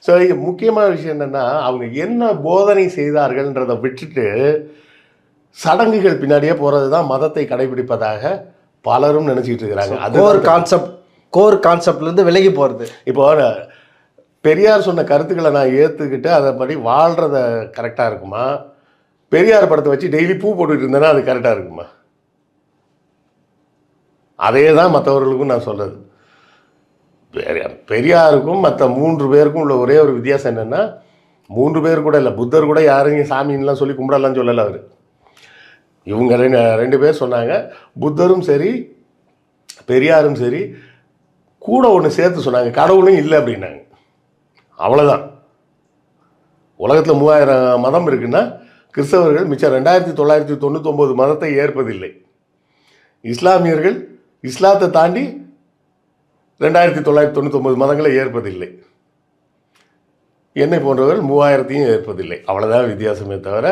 So முக்கியமான விஷயம் என்னென்னா, அவங்க என்ன போதனை செய்தார்கள்ன்றதை விட்டுட்டு சடங்குகள் பின்னாடியே போகிறது தான் மதத்தை கடைபிடிப்பதாக பலரும் நினச்சிக்கிட்டு இருக்கிறாங்க. அது கோர் கான்செப்ட்லேருந்து விலகி போகிறது. இப்போ பெரியார் சொன்ன கருத்துக்களை நான் ஏற்றுக்கிட்டு அதை படி வாழ்கிறத கரெக்டாக இருக்குமா? பெரியார் படத்தை வச்சு டெய்லி பூ போட்டுக்கிட்டு இருந்தேன்னா அது கரெக்டாக இருக்குமா? அதே தான் மற்றவர்களுக்கும் நான் சொல்கிறது. பெரியாருக்கும் மற்ற 3 பேருக்கும் உள்ள ஒரே ஒரு வித்தியாசம் என்னென்னா, 3 பேர் கூட இல்லை, புத்தர் கூட யாரையும் சாமின்லாம் சொல்லி கும்பிடலாம் சொல்லலை அவர். இவங்க 2 பேர் சொன்னாங்க. புத்தரும் சரி பெரியாரும் சரி கூட ஒன்று சேர்த்து சொன்னாங்க, கடவுளும் இல்லை அப்படின்னாங்க. அவ்வளோதான். உலகத்தில் 3000 மதம் இருக்குன்னா கிறிஸ்தவர்கள் மிச்சம் 2999 மதத்தை ஏற்பதில்லை. இஸ்லாமியர்கள் இஸ்லாத்தை தாண்டி 2999 மதங்களை ஏற்பதில்லை. என்னை போன்றவர்கள் 3000ஐயும் ஏற்பதில்லை. அவ்வளோதான் வித்தியாசமே தவிர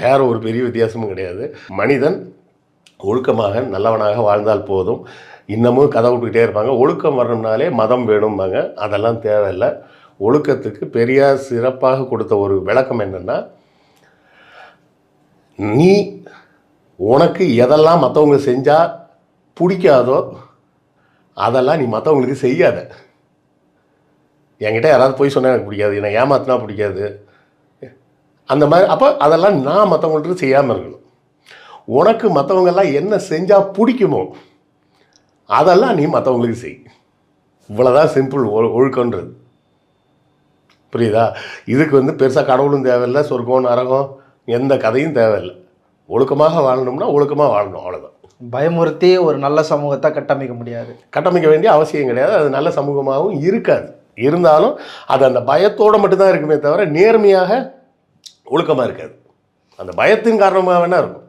வேற ஒரு பெரிய வித்தியாசமும் கிடையாது. மனிதன் ஒழுக்கமாக நல்லவனாக வாழ்ந்தால் போதும். இன்னமும் கதை விட்டுக்கிட்டே இருப்பாங்க, ஒழுக்கம் வரணும்னாலே மதம் வேணும்பாங்க. அதெல்லாம் தேவையில்லை. ஒழுக்கத்துக்கு பெரியார் சிறப்பாக கொடுத்த ஒரு விளக்கம் என்னென்னா, நீ உனக்கு எதெல்லாம் மற்றவங்க செஞ்சால் பிடிக்காதோ அதெல்லாம் நீ மற்றவங்களுக்கு செய்யாத. என்கிட்ட யாராவது போய் சொன்னால் எனக்கு பிடிக்காது, என்னை ஏமாத்தினா பிடிக்காது, அந்த மாதிரி. அப்போ அதெல்லாம் நான் மற்றவங்கள்ட்ட செய்யாமல் இருக்கணும். உனக்கு மற்றவங்கெல்லாம் என்ன செஞ்சால் பிடிக்குமோ அதெல்லாம் நீ மற்றவங்களுக்கு செய். இவ்வளோதான் சிம்பிள் ஒழுக்கன்றது. புரியுதா? இதுக்கு பெருசாக கடவுளும் தேவையில்லை, சொர்க்கம் நரகம் எந்த கதையும் தேவையில்லை. ஒழுக்கமாக வாழணும்னா ஒழுக்கமாக வாழணும், அவ்வளோதான். பயமுறுத்தி ஒரு நல்ல சமூகத்தை கட்டமைக்க முடியாது, கட்டமைக்க வேண்டிய அவசியம் கிடையாது. அது நல்ல சமூகமாகவும் இருக்காது. இருந்தாலும் அது அந்த பயத்தோடு மட்டும்தான் இருக்குமே தவிர நேர்மையாக ஒழுக்கமாக இருக்காது. அந்த பயத்தின் காரணமாக வேணா இருக்கும்.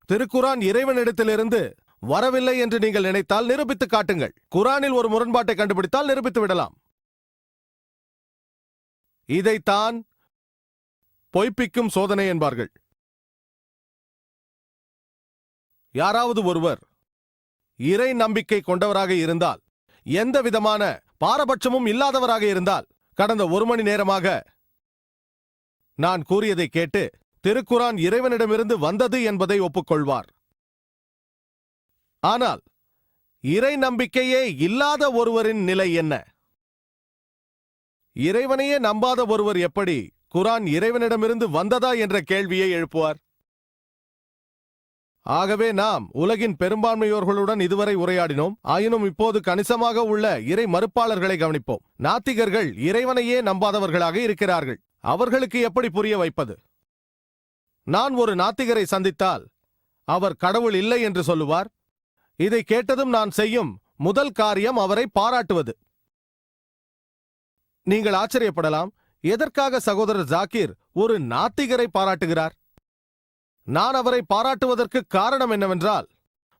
திருக்குரான் இறைவனிடத்திலிருந்து வரவில்லை என்று நீங்கள் நினைத்தால் நிரூபித்து காட்டுங்கள். குரானில் ஒரு முரண்பாட்டை கண்டுபிடித்தால் நிரூபித்து விடலாம். இதைத்தான் பொய்ப்பிக்கும் சோதனை என்பார்கள். யாராவது ஒருவர் இறை நம்பிக்கை கொண்டவராக இருந்தால், எந்த விதமான பாரபட்சமும் இல்லாதவராக இருந்தால், கடந்த 1 மணி நேரமாக நான் கூறியதை கேட்டு திருக்குரான் இறைவனிடமிருந்து வந்தது என்பதை ஒப்புக்கொள்வார். ஆனால் இறை நம்பிக்கையே இல்லாத ஒருவரின் நிலை என்ன? இறைவனையே நம்பாத ஒருவர் எப்படி குரான் இறைவனிடமிருந்து வந்ததா என்ற கேள்வியை எழுப்புவார்? ஆகவே நாம் உலகின் பெரும்பான்மையோர்களுடன் இதுவரை உரையாடினோம். ஆயினும் இப்போது கணிசமாக உள்ள இறை மறுப்பாளர்களை கவனிப்போம். நாத்திகர்கள் இறைவனையே நம்பாதவர்களாக இருக்கிறார்கள். அவர்களுக்கு எப்படி புரிய வைப்பது? நான் ஒரு நாத்திகரை சந்தித்தால் அவர் கடவுள் இல்லை என்று சொல்லுவார். இதை கேட்டதும் நான் செய்யும் முதல் காரியம் அவரை பாராட்டுவது. நீங்கள் ஆச்சரியப்படலாம், எதற்காக சகோதரர் ஜாகிர் ஒரு நாத்திகரை பாராட்டுகிறார்? நான் அவரை பாராட்டுவதற்கு காரணம் என்னவென்றால்,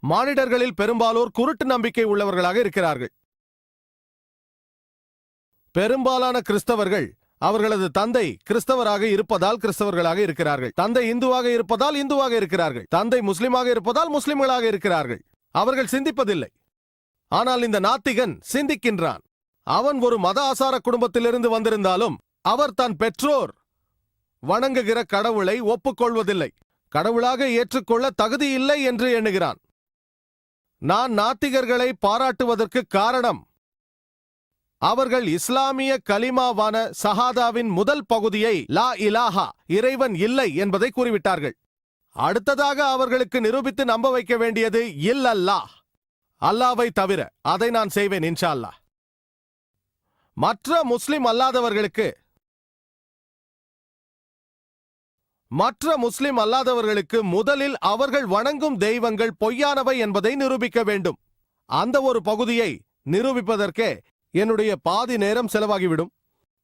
மானிடர்களில் பெரும்பாலோர் குருட்டு நம்பிக்கை உள்ளவர்களாக இருக்கிறார்கள். பெரும்பாலான கிறிஸ்தவர்கள் அவர்களது தந்தை கிறிஸ்தவராக இருப்பதால் கிறிஸ்தவர்களாக இருக்கிறார்கள், தந்தை இந்துவாக இருப்பதால் இந்துவாக இருக்கிறார்கள், தந்தை முஸ்லிமாக இருப்பதால் முஸ்லிம்களாக இருக்கிறார்கள். அவர்கள் சிந்திப்பதில்லை. ஆனால் இந்த நாத்திகன் சிந்திக்கின்றான். அவன் ஒரு மத ஆசார குடும்பத்திலிருந்து வந்திருந்தாலும் அவர் தன் பெற்றோர் வணங்குகிற கடவுளை ஒப்புக்கொள்வதில்லை, கடவுளாக ஏற்றுக்கொள்ள தகுதி இல்லை என்று எண்ணுகிறான். நான் நாத்திகர்களை பாராட்டுவதற்கு காரணம், அவர்கள் இஸ்லாமிய கலிமாவான ஷஹாதாவின் முதல் பகுதியை லா இலாஹா இறைவன் இல்லை என்பதை கூறிவிட்டார்கள். அடுத்ததாக அவர்களுக்கு நிரூபித்து நம்ப வைக்க வேண்டியது இல்லல்லாஹ், அல்லாவை தவிர. அதை நான் செய்வேன் இன்ஷா அல்லாஹ். மற்ற முஸ்லிம் அல்லாதவர்களுக்கு முதலில் அவர்கள் வணங்கும் தெய்வங்கள் பொய்யானவை என்பதை நிரூபிக்க வேண்டும். அந்த ஒரு பகுதியை நிரூபிப்பதற்கே என்னுடைய பாதி நேரம் செலவாகிவிடும்.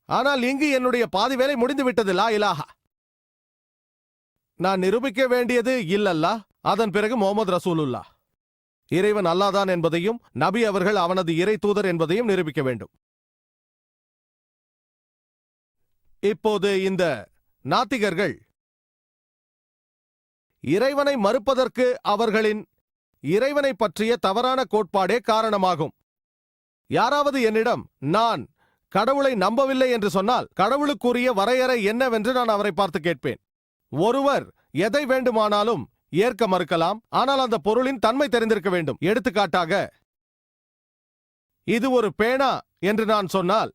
ஆனால் இங்கு என்னுடைய பாதி வேலை முடிந்துவிட்டது. லா இலாஹா நான் நிரூபிக்க வேண்டியது இல்லல்லாஹ், அதன் பிறகு முஹம்மது ரசூலுல்லாஹ் இறைவன் அல்லாதான் என்பதையும் நபி அவர்கள் அவனது இறை தூதர் என்பதையும் நிரூபிக்க வேண்டும். இப்போது இந்த நாத்திகர்கள் இறைவனை மறுப்பதற்கு அவர்களின் இறைவனை பற்றிய தவறான கோட்பாடே காரணமாகும். யாராவது என்னிடம் நான் கடவுளை நம்பவில்லை என்று சொன்னால் கடவுளுக்குரிய வரையறை என்னவென்று நான் அவரை பார்த்து கேட்பேன். ஒருவர் எதை வேண்டுமானாலும் ஏற்க மறுக்கலாம், ஆனால் அந்த பொருளின் தன்மை தெரிந்திருக்க வேண்டும். எடுத்துக்காட்டாக, இது ஒரு பேனா என்று நான் சொன்னால்,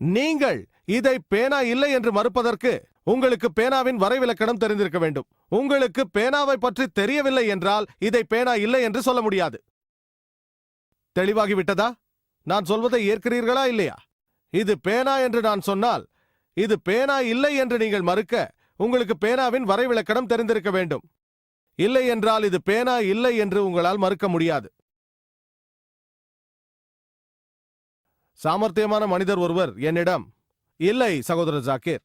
நீங்கள் இதை பேனா இல்லை என்று மறுப்பதற்கு உங்களுக்கு பேனாவின் வரைவிலக்கணம் தெரிந்திருக்க வேண்டும். உங்களுக்கு பேனாவை பற்றி தெரியவில்லை என்றால் இதை பேனா இல்லை என்று சொல்ல முடியாது. தெளிவாகிவிட்டதா? நான் சொல்வதை ஏற்கிறீர்களா இல்லையா? இது பேனா என்று நான் சொன்னால், இது பேனா இல்லை என்று நீங்கள் மறுக்க உங்களுக்கு பேனாவின் வரைவிலக்கணம் தெரிந்திருக்க வேண்டும். இல்லை என்றால் இது பேனா இல்லை என்று உங்களால் மறுக்க முடியாது. சாமர்த்தியமான மனிதர் ஒருவர் என்னிடம், இல்லை சகோதரர் ஜாக்கீர்,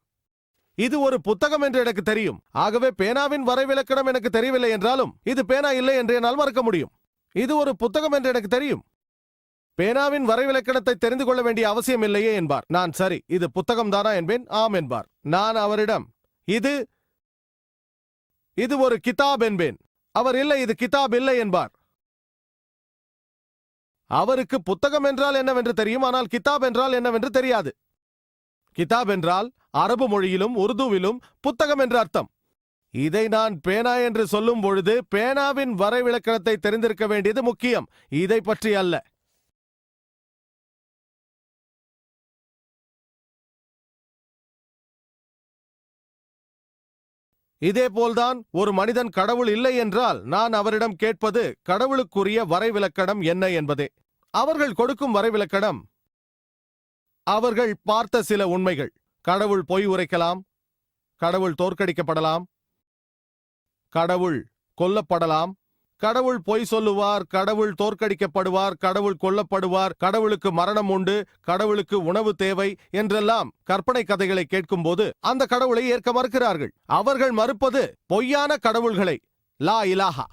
இது ஒரு புத்தகம் என்று எனக்கு தெரியும், ஆகவே பேனாவின் வரைவிலக்கணம் எனக்கு தெரியவில்லை என்றாலும் இது பேனா இல்லை என்று என்னால் மறுக்க முடியும். இது ஒரு புத்தகம் என்று எனக்கு தெரியும், பேனாவின் வரைவிலக்கணத்தை தெரிந்து கொள்ள வேண்டிய அவசியம் இல்லையே என்பார். நான் சரி, இது புத்தகம் தானா என்பேன். ஆம் என்பார். நான் அவரிடம் இது ஒரு கிதாப் என்பேன். அவர் இல்லை, இது கிதாப் இல்லை என்பார். அவருக்கு புத்தகம் என்றால் என்னவென்று தெரியும், ஆனால் கிதாப் என்றால் என்னவென்று தெரியாது. கிதாப் என்றால் அரபு மொழியிலும் உருதுவிலும் புத்தகம் என்று அர்த்தம். இதை நான் பேனா என்று சொல்லும் பொழுது பேனாவின் வரைவிலக்கணத்தை தெரிந்திருக்க வேண்டியது முக்கியம், இதை பற்றி அல்ல. இதேபோல்தான் ஒரு மனிதன் கடவுள் இல்லை என்றால் நான் அவரிடம் கேட்பது கடவுளுக்குரிய வரைவிலக்கணம் என்ன என்பதே. அவர்கள் கொடுக்கும் வரைவிலக்கணம் அவர்கள் பார்த்த சில உண்மைகள். கடவுள் பொய் உரைக்கலாம், கடவுள் தோற்கடிக்கப்படலாம், கடவுள் கொல்லப்படலாம், கடவுள் பொய் சொல்லுவார், கடவுள் தோற்கடிக்கப்படுவார், கடவுள் கொல்லப்படுவார், கடவுளுக்கு மரணம் உண்டு, கடவுளுக்கு உணவு தேவை என்றெல்லாம் கற்பனை கதைகளை கேட்கும்போது அந்த கடவுளை ஏற்க மறுக்கிறார்கள். அவர்கள் மறுப்பது பொய்யான கடவுள்களை, லா இலாஹா.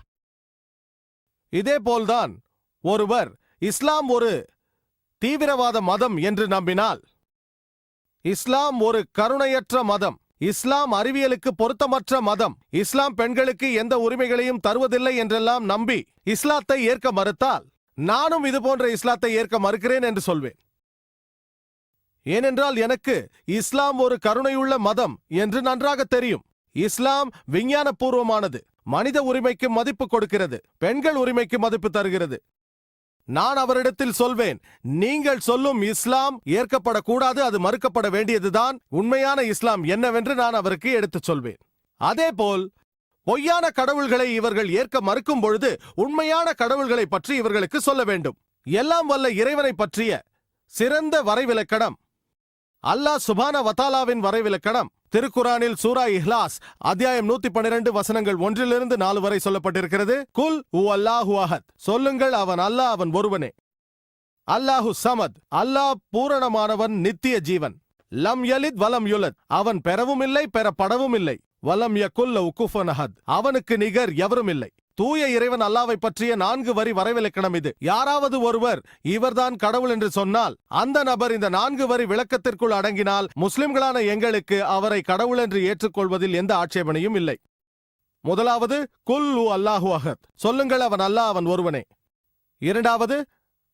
இதேபோல்தான் ஒருவர் இஸ்லாம் ஒரு தீவிரவாத மதம் என்று நம்பினால், இஸ்லாம் ஒரு கருணையற்ற மதம், இஸ்லாம் அறிவியலுக்கு பொருத்தமற்ற மதம், இஸ்லாம் பெண்களுக்கு எந்த உரிமைகளையும் தருவதில்லை என்றெல்லாம் நம்பி இஸ்லாத்தை ஏற்க மறுத்தால் நானும் இது போன்ற இஸ்லாத்தை ஏற்க மறுக்கிறேன் என்று சொல்வேன். ஏனென்றால் எனக்கு இஸ்லாம் ஒரு கருணையுள்ள மதம் என்று நன்றாக தெரியும். இஸ்லாம் விஞ்ஞானபூர்வமானது, மனித உரிமைக்கு மதிப்பு கொடுக்கிறது, பெண்கள் உரிமைக்கு மதிப்பு தருகிறது. நான் அவரிடத்தில் சொல்வேன், நீங்கள் சொல்லும் இஸ்லாம் ஏற்கப்படக்கூடாது, அது மறுக்கப்பட வேண்டியதுதான். உண்மையான இஸ்லாம் என்னவென்று நான் அவருக்கு எடுத்துச் சொல்வேன். அதேபோல் பொய்யான கடவுள்களை இவர்கள் ஏற்க மறுக்கும் பொழுது உண்மையான கடவுள்களை பற்றி இவர்களுக்கு சொல்ல வேண்டும். எல்லாம் வல்ல இறைவனை பற்றிய சிறந்த வரைவிலக்கணம் அல்லாஹ் சுப்ஹான வ தஆலாவின் வரைவிலக்கணம் திருக்குரானில் சூரா இஹ்லாஸ் அத்தியாயம் 112 வசனங்கள் 1-4 வரை சொல்லப்பட்டிருக்கிறது. குல் ஹுவல்லாஹு அஹத், சொல்லுங்கள் அவன் அல்லாஹ், அவன் ஒருவனே. அல்லாஹு சமத், அல்லாஹ் பூரணமானவன், நித்திய ஜீவன். லம் யலித் வலம் யுலத், அவன் பெறவும் இல்லை பெறப்படவும் இல்லை. வலம் யகுல் லஹு குஃபுவன் அஹத், அவனுக்கு நிகர் எவரும் இல்லை. தூய இறைவன் அல்லாஹ்வை பற்றிய 4 வரி வரைவிலக்கணம் இது. யாராவது ஒருவர் இவர்தான் கடவுள் என்று சொன்னால் அந்த நபர் இந்த 4 வரி விளக்கத்திற்குள் அடங்கினால் முஸ்லிம்களான எங்களுக்கு அவரை கடவுள் என்று ஏற்றுக்கொள்வதில் எந்த ஆட்சேபனையும் இல்லை. முதலாவது குல் அல்லாஹு அஹத், சொல்லுங்கள் அவன் அல்லாஹ், அவன் ஒருவனே. இரண்டாவது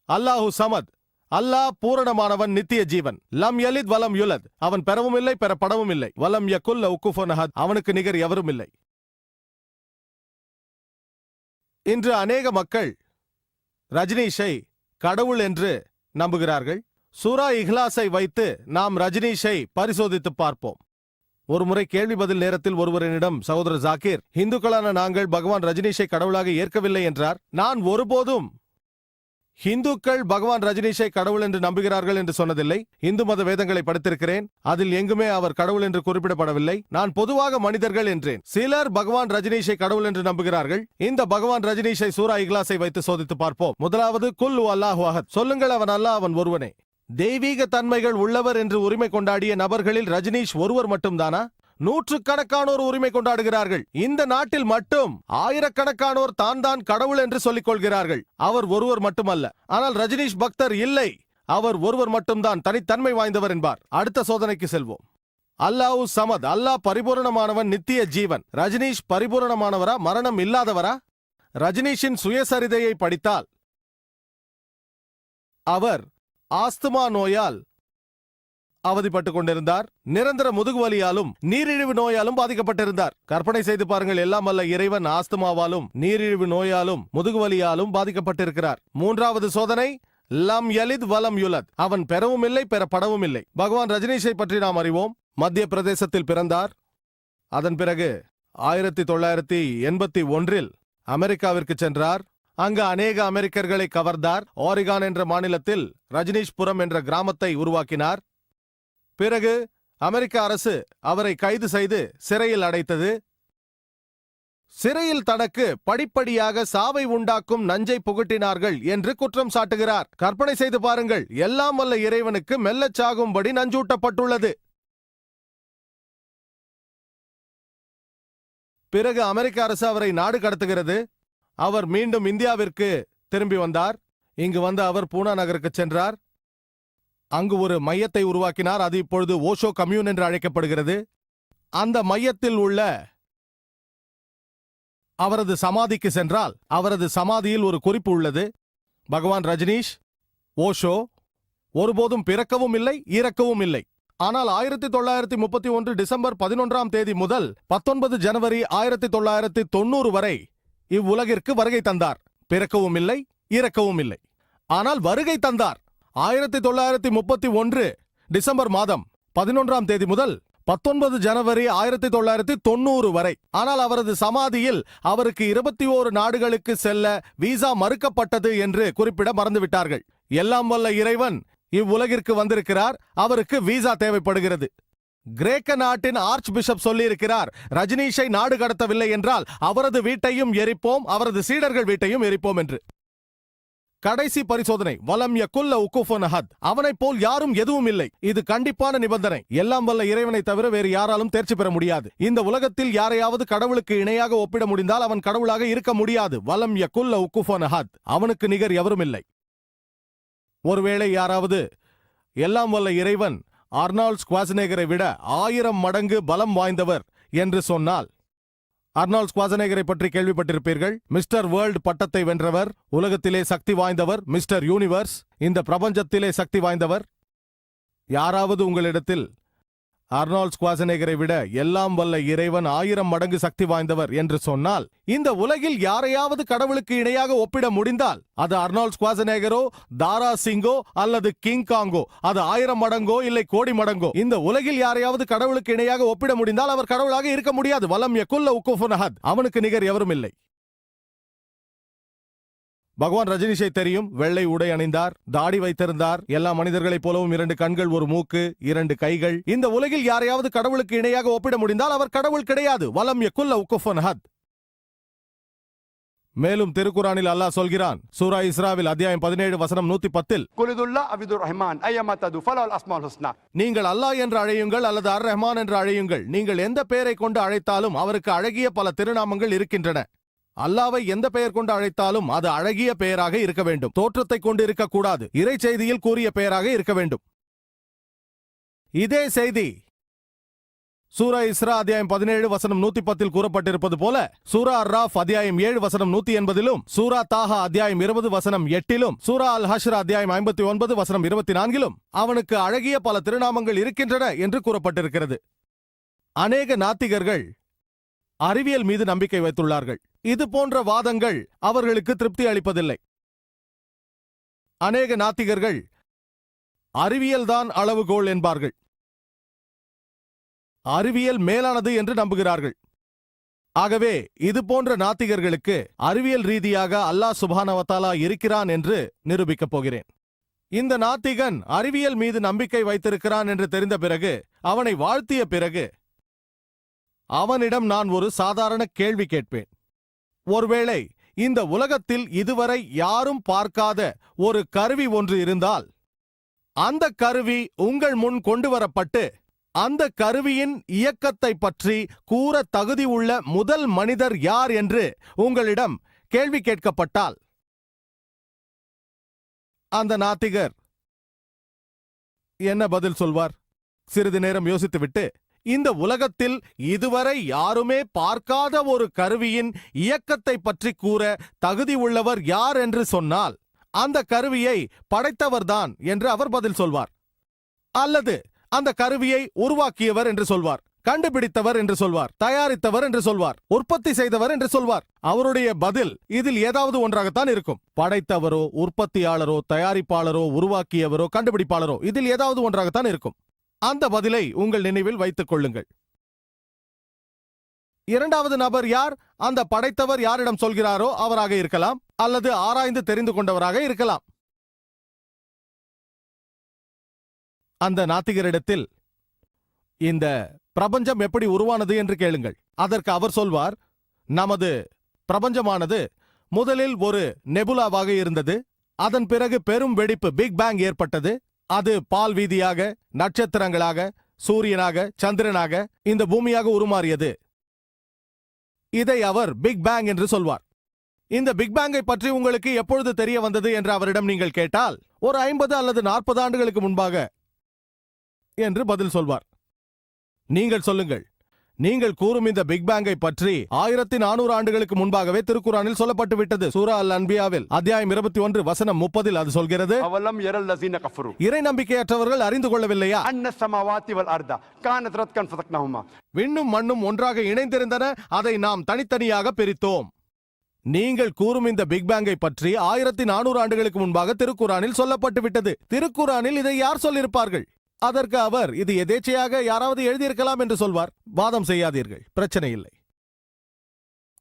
அல்லாஹு சமத், அல்லாஹ் பூரணமானவன், நித்திய ஜீவன். லம் யலித் வலம் யுலத், அவன் பெறவும் இல்லை பெறப்படவும் இல்லை. வலம் யகுல் லஹு குஃபுவன் அஹத், அவனுக்கு நிகர் எவரும் இல்லை. இன்று அநேக மக்கள் ரஜினீஷை கடவுள் என்று நம்புகிறார்கள். சூரா இஹ்லாஸை வைத்து நாம் ரஜினீஷை பரிசோதித்து பார்ப்போம். ஒருமுறை கேள்வி பதில் நேரத்தில் ஒருவரிடம், சகோதரர் ஜாக்கீர், இந்துக்களான நாங்கள் பகவான் ரஜினீஷை கடவுளாக ஏற்கவில்லை என்றார். நான் ஒருபோதும் இந்துக்கள் பகவான் ரஜினீஷை கடவுள் என்று நம்புகிறார்கள் என்று சொன்னதில்லை. இந்து மத வேதங்களை படித்திருக்கிறேன், அதில் எங்குமே அவர் கடவுள் என்று குறிப்பிடப்படவில்லை. நான் பொதுவாக மனிதர்கள் என்றேன். சிலர் பகவான் ரஜினீஷை கடவுள் என்று நம்புகிறார்கள். இந்த பகவான் ரஜினீஷை சூரா இஹ்லாஸை வைத்து சோதித்து பார்ப்போம். முதலாவது குல் அல்லாஹு அஹத், சொல்லுங்கள் அவன் அல்லாஹ், அவன் ஒருவனே. தெய்வீக தன்மைகள் உள்ளவர் என்று உரிமை கொண்டாடிய நபர்களில் ரஜினீஷ் ஒருவர் மட்டும்தானா? நூற்றுக்கணக்கானோர் உரிமை கொண்டாடுகிறார்கள். இந்த நாட்டில் மட்டும் ஆயிரக்கணக்கானோர் தான் கடவுள் என்று சொல்லிக் கொள்கிறார்கள். அவர் ஒருவர் மட்டுமல்ல. ஆனால் ரஜினீஷ் பக்தர் இல்லை, அவர் ஒருவர் மட்டும்தான் தனித்தன்மை வாய்ந்தவர் என்பார். அடுத்த சோதனைக்கு செல்வோம். அல்லாஹு சமத், அல்லாஹ் பரிபூரணமானவன், நித்திய ஜீவன். ரஜினீஷ் பரிபூரணமானவரா, மரணம் இல்லாதவரா? ரஜினீஷின் சுயசரிதையை படித்தால் அவர் ஆஸ்துமா நோயால் அவதிப்பட்டுக் கொண்டிருந்தார். நிரந்தர முதுகுவலியாலும் நீரிழிவு நோயாலும் பாதிக்கப்பட்டிருந்தார். கற்பனை செய்து பாருங்கள், எல்லாம் வல்ல இறைவன் ஆஸ்துமாவாலும் நீரிழிவு நோயாலும் முதுகுவலியாலும் பாதிக்கப்பட்டிருக்கிறார். மூன்றாவது சோதனை, லம் யலித் வலம் யுலத். அவன் பெறவும் இல்லை, பெறப்படவும் இல்லை. பகவான் ரஜினிஷை பற்றி நாம் அறிவோம். மத்திய பிரதேசத்தில் பிறந்தார். அதன் பிறகு 1981 அமெரிக்காவிற்கு சென்றார். அங்கு அநேக அமெரிக்கர்களை கவர்ந்தார். ஆரிகான் என்ற மாநிலத்தில் ரஜினீஷ்புரம் என்ற கிராமத்தை உருவாக்கினார். பிறகு அமெரிக்க அரசு அவரை கைது செய்து சிறையில் அடைத்தது. சிறையில் தனக்கு படிப்படியாக சாவை உண்டாக்கும் நஞ்சை புகட்டினார்கள் என்று குற்றம் சாட்டுகிறார். கற்பனை செய்து பாருங்கள், எல்லாம் வல்ல இறைவனுக்கு மெல்லச் சாகும்படி நஞ்சூட்டப்பட்டுள்ளது. பிறகு அமெரிக்க அரசு அவரை நாடு கடத்துகிறது. அவர் மீண்டும் இந்தியாவிற்கு திரும்பி வந்தார். இங்கு வந்து அவர் பூனா நகருக்கு சென்றார். அங்கு ஒரு மையத்தை உருவாக்கினார். அது இப்பொழுது ஓஷோ கம்யூன் என்று அழைக்கப்படுகிறது. அந்த மையத்தில் உள்ள அவரது சமாதிக்கு சென்றால் அவரது சமாதியில் ஒரு குறிப்பு உள்ளது. பகவான் ரஜினீஷ் ஓஷோ ஒருபோதும் பிறக்கவும் இல்லை, இறக்கவும் இல்லை. ஆனால் 1931 டிசம்பர் 11 முதல் 19 ஜனவரி 1990 வரை இவ்வுலகிற்கு வருகை தந்தார். பிறக்கவும் இல்லை, இறக்கவும் இல்லை. ஆனால் வருகை தந்தார். 1931 டிசம்பர் மாதம் 11 முதல் 19 ஜனவரி 1990 வரை. ஆனால் அவரது சமாதியில் அவருக்கு 21 நாடுகளுக்கு செல்ல விசா மறுக்கப்பட்டது என்று குறிப்பிட மறந்துவிட்டார்கள். எல்லாம் வல்ல இறைவன் இவ்வுலகிற்கு வந்திருக்கிறார். அவருக்கு விசா தேவைப்படுகிறது. கிரேக்க நாட்டின் ஆர்ச் பிஷப் சொல்லியிருக்கிறார், ரஜினீஷை நாடு கடத்தவில்லை என்றால் அவரது வீட்டையும் எரிப்போம், அவரது சீடர்கள் வீட்டையும் எரிப்போம் என்று. கடைசி பரிசோதனை, வலம் யகுல்ல உகுஃபுன் அஹத். அவனைப் போல் யாரும் எதுவும் இல்லை. இது கண்டிப்பான நிபந்தனை. எல்லாம் வல்ல இறைவனை தவிர வேறு யாராலும் தேர்ச்சி பெற முடியாது. இந்த உலகத்தில் யாரையாவது கடவுளுக்கு இணையாக ஒப்பிட முடிந்தால் அவன் கடவுளாக இருக்க முடியாது. வலம் யகுல்ல உகுஃபுன் அஹத். அவனுக்கு நிகர் எவரும் இல்லை. ஒருவேளை யாராவது எல்லாம் வல்ல இறைவன் அர்னால்ட் ஸ்குவாசனேகரை விட 1000 மடங்கு பலம் வாய்ந்தவர் என்று சொன்னால், அர்னால்ட் ஸ்குவாசனேகரை பற்றி கேள்விப்பட்டிருப்பீர்கள். மிஸ்டர் வேர்ல்ட் பட்டத்தை வென்றவர், உலகத்திலே சக்தி வாய்ந்தவர், மிஸ்டர் யூனிவர்ஸ், இந்த பிரபஞ்சத்திலே சக்தி வாய்ந்தவர். யாராவது உங்களிடத்தில் அர்னால்ட் ஸ்குவாசனேகரை விட எல்லாம் வல்ல இறைவன் 1000 மடங்கு சக்தி வாய்ந்தவர் என்று சொன்னால், இந்த உலகில் யாரையாவது கடவுளுக்கு இணையாக ஒப்பிட முடிந்தால் அது அர்னால்ட் ஸ்குவாசனேகரோ, தாரா சிங்கோ அல்லது கிங் காங்கோ. அது 1000 மடங்கோ இல்லை கோடி மடங்கோ. இந்த உலகில் யாரையாவது கடவுளுக்கு இணையாக ஒப்பிட முடிந்தால் அவர் கடவுளாக இருக்க முடியாது. வலம் யகுல்ல உகுஃபுன் அஹத். அவனுக்கு நிகர் எவரும் இல்லை. பகவான் ரஜினிஷை தெரியும். வெள்ளை உடை அணிந்தார், தாடி வைத்திருந்தார். எல்லா மனிதர்களைப் போலவும் 2 கண்கள், ஒரு மூக்கு, 2 கைகள். இந்த உலகில் யாரையாவது கடவுளுக்கு இணையாக ஒப்பிட முடிந்தால் அவர் கடவுள் கிடையாது. வலம் யகுல்ல உகுஃபுன் அஹத். மேலும் திருக்குரானில் அல்லாஹ் சொல்கிறான், சூரா இஸ்ராவில் அத்தியாயம் 17 வசனம் 110, நீங்கள் அல்லாஹ் என்று அழையுங்கள் அல்லது அர் ரஹ்மான் என்று அழையுங்கள். நீங்கள் எந்த பெயரை கொண்டு அழைத்தாலும் அவருக்கு அழகிய பல திருநாமங்கள் இருக்கின்றன. அல்லாவை எந்த பெயர் கொண்டு அழைத்தாலும் அது அழகிய பெயராக இருக்க வேண்டும். தோற்றத்தை கொண்டு இருக்கக்கூடாது. இறை செய்தியில் கூறிய பெயராக இருக்க வேண்டும். இதே செய்தி சூரா இஸ்ரா அத்தியாயம் 17 வசனம் 110 கூறப்பட்டிருப்பது போல, சூரா அர்ராஃப் அத்தியாயம் 7 வசனம் 180, சூரா தாஹா அத்தியாயம் 20 வசனம் 8, சூரா அல் ஹஷ்ர் அத்தியாயம் 59 வசனம் 24 அவனுக்கு அழகிய பல திருநாமங்கள் இருக்கின்றன என்று கூறப்பட்டிருக்கிறது. அநேக நாத்திகர்கள் அறிவியல் மீது நம்பிக்கை வைத்துள்ளார்கள். இது போன்ற வாதங்கள் அவர்களுக்கு திருப்தி அளிப்பதில்லை. அநேக நாத்திகர்கள் அறிவியல்தான் அளவுகோல் என்பார்கள். அறிவியல் மேலானது என்று நம்புகிறார்கள். ஆகவே இது போன்ற நாத்திகர்களுக்கு அறிவியல் ரீதியாக அல்லாஹ் சுப்ஹானஹு வ தஆலா இருக்கிறான் என்று நிரூபிக்கப் போகிறேன். இந்த நாத்திகன் அறிவியல் மீது நம்பிக்கை வைத்திருக்கிறான் என்று தெரிந்த பிறகு, அவனை வாழ்த்திய பிறகு, அவனிடம் நான் ஒரு சாதாரண கேள்வி கேட்பேன். ஒருவேளை இந்த உலகத்தில் இதுவரை யாரும் பார்க்காத ஒரு கருவி ஒன்று இருந்தால், அந்த கருவி உங்கள் முன் கொண்டு வரப்பட்டு அந்த கருவியின் இயக்கத்தை பற்றி கூற தகுதி உள்ள முதல் மனிதர் யார் என்று உங்களிடம் கேள்வி கேட்கப்பட்டால், அந்த நாத்திகர் என்ன பதில் சொல்வார்? சிறிது நேரம் யோசித்துவிட்டு, இந்த உலகத்தில் இதுவரை யாருமே பார்க்காத ஒரு கருவியின் இயக்கத்தை பற்றி கூற தகுதி உள்ளவர் யார் என்று சொன்னால், அந்த கருவியை படைத்தவர்தான் என்று அவர் பதில் சொல்வார். அல்லது அந்த கருவியை உருவாக்கியவர் என்று சொல்வார், கண்டுபிடித்தவர் என்று சொல்வார், தயாரித்தவர் என்று சொல்வார், உற்பத்தி செய்தவர் என்று சொல்வார். அவருடைய பதில் இதில் ஏதாவது ஒன்றாகத்தான் இருக்கும். படைத்தவரோ, உற்பத்தியாளரோ, தயாரிப்பாளரோ, உருவாக்கியவரோ, கண்டுபிடிப்பாளரோ, இதில் ஏதாவது ஒன்றாகத்தான் இருக்கும். அந்த பதிலை உங்கள் நினைவில் வைத்துக் கொள்ளுங்கள். இரண்டாவது நபர் யார்? அந்த படைத்தவர் யாரிடம் சொல்கிறாரோ அவராக இருக்கலாம், அல்லது ஆராய்ந்து தெரிந்து கொண்டவராக இருக்கலாம். அந்த நாத்திகரிடத்தில் இந்த பிரபஞ்சம் எப்படி உருவானது என்று கேளுங்கள். அதற்கு அவர் சொல்வார், நமது பிரபஞ்சமானது முதலில் ஒரு நெபுலாவாக இருந்தது. அதன் பிறகு பெரும் வெடிப்பு, பிக் பேங் ஏற்பட்டது. அது பால் வீதியாக, நட்சத்திரங்களாக, சூரியனாக, சந்திரனாக, இந்த பூமியாக உருமாறியது. இதை அவர் பிக் பேங் என்று சொல்வார். இந்த பிக் பேங்கை பற்றி உங்களுக்கு எப்பொழுது தெரிய வந்தது என்று அவரிடம் நீங்கள் கேட்டால், ஒரு 50 அல்லது 40 ஆண்டுகளுக்கு முன்பாக என்று பதில் சொல்வார். நீங்கள் சொல்லுங்கள், நீங்கள் கூறும் இந்த பிக் பேங்கை பற்றி 1400 ஆண்டுகளுக்கு முன்பாகவே திருக்குரானில் சொல்லப்பட்டு விட்டது. சூரா அல் அன்பியாவில் அத்தியாயம் 21 வசனம் 30 அது சொல்கிறது, அவலம் யரல் லஸீன கஃபரு இறை நம்பிக்கையற்றவர்கள் அறிந்து கொள்ளவில்லையா, அன்ன ஸமாவாதி வல் அர்த கானத் ரத்கன் ஃபதக்னஹுமா, விண்ணும் மண்ணும் ஒன்றாக இணைந்திருந்தன, அதை நாம் தனித்தனியாக பிரித்தோம். நீங்கள் கூறும் இந்த பிக் பேங்கை பற்றி 1400 ஆண்டுகளுக்கு முன்பாக திருக்குரானில் சொல்லப்பட்டு விட்டது. திருக்குரானில் இதை யார் சொல்லியிருப்பார்கள்? அதற்கு அவர், இது எதேச்சையாக யாராவது எழுதியிருக்கலாம் என்று சொல்வார். வாதம் செய்யாதீர்கள், பிரச்சனை இல்லை.